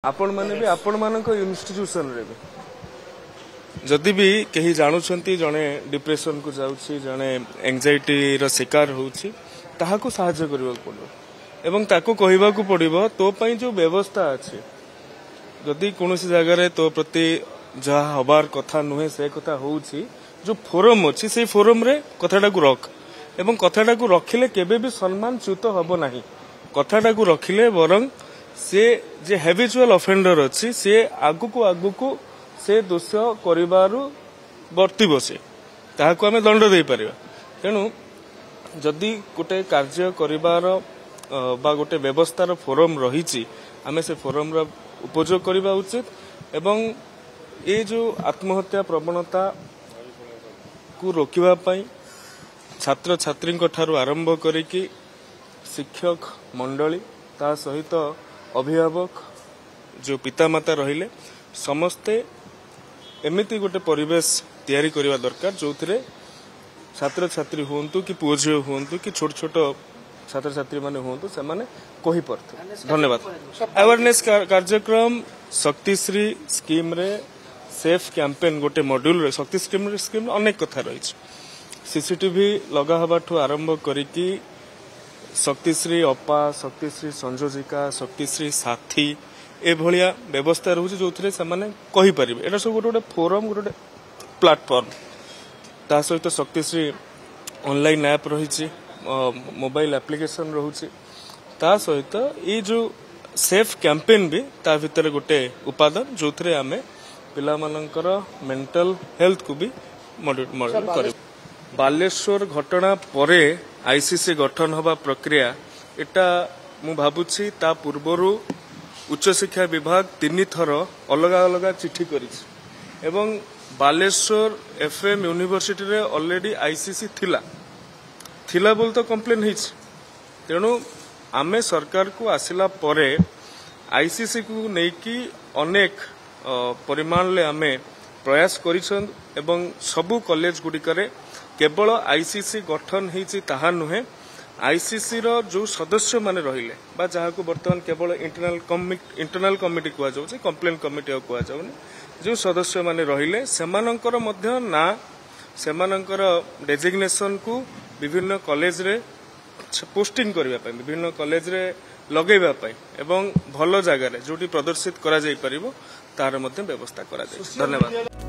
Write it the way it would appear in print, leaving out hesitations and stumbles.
आपण माने भी आपण मानक इंस्टीट्यूशन रे भी जदि भी कहीं जानुछंती जने डिप्रेशन को जाउछि जने एंजाइटी रो शिकार होउछि ताहाको सहायता करबा पड़ो एवं ताको कहबा को पड़िबो तो पई जो व्यवस्था अछि जदि कोनोसी जगह रे तो प्रति जहा हबार कथा नुहे से कथा होउछि जो फोरम अछि से फोरम रे कथाटा को रख एवं कथाटा को रखिले केबे भी सम्मान च्युत हबो नाही कथाटा को रखिले बरंग से जे हैबिचुअल ऑफेंडर अछि से आगु को से दोष करिबारु वर्ती बसे ताहाको आमे दंड देई परिबा तेनु जदि गोटे कार्य करिबार बा गोटे व्यवस्थार फोरम रहिछि आमे से फोरम रा उपयोग करिबा उचित एवं ए जो आत्महत्या प्रवणता को रोकिबा पई छात्र छात्री ठारू आरंभ करिकि शिक्षक मंडली ता सहित अभिभावक जो पितामाता रहिले समस्ते एमिति गोटे परिवेश तैयारी करबा दरकार जो छात्र छात्री हुंतु कि पुओ झियो हुंतु कि छोट छोट छात्र छात्री माने हुंतु से माने कहि परथे। धन्यवाद। अवेयरनेस कार्यक्रम शक्तिश्री स्कीम रे सेफ कैंपेन गोटे मॉड्यूल रे शक्ति स्कीम अनेक कथा रही सीसीटीवी लगा हबाठू आरंभ करिकि शक्तिश्री अपा शक्तिश्री संयोजिका शक्तिश्री साथी ए भलिया व्यवस्था रहउछि जोथरे से माने कहि परिबे एटा सब गोटे फोरम गोटे प्लेटफॉर्म ता सहित शक्तिश्री ऑनलाइन ऐप रहिछि मोबाइल एप्लिकेशन रहउछि ता सहित ए जो सेफ कैंपेन भी ता भीतर गोटे उपादान जोथरे आमे पिला मानकर मेंटल हेल्थ को भी मॉनिटर करिबे। बालेश्वर घटना परे आईसीसी गठन हवा प्रक्रिया एटा मु भाबुछि ता पूर्वरु उच्च शिक्षा विभाग 3 थर अलग अलग चिठी करिछि एवं बालेश्वर एफएम यूनिवर्सिटी रे ऑलरेडी आईसीसी थिला बोल तो कंप्लेन हिच तेणु आमे सरकार को आसिला परे आईसीसी को नेकी अनेक परिमाण ले आमे प्रयास करिछन एवं सबु कॉलेज गुडिकरे केवल आईसीसी गठन होती ताहा नुहे आईसीसी रो जो सदस्य माने रहिले बा जहा को वर्तमान केवल इंटरनल कमिटी कुआ जाउछि कंप्लेन कमिटी कुआ जाउनि जो सदस्य माने रहिले सेमानंकर मध्य ना सेमानंकर डेजिग्नेशन को विभिन्न कॉलेज रे पोस्टिंग करबा पय विभिन्न कॉलेज रे लगेबा पय एवं भलो जगह रे जोटी प्रदर्शित करा जाई परिबो तार मध्य व्यवस्था करा जाय। धन्यवाद।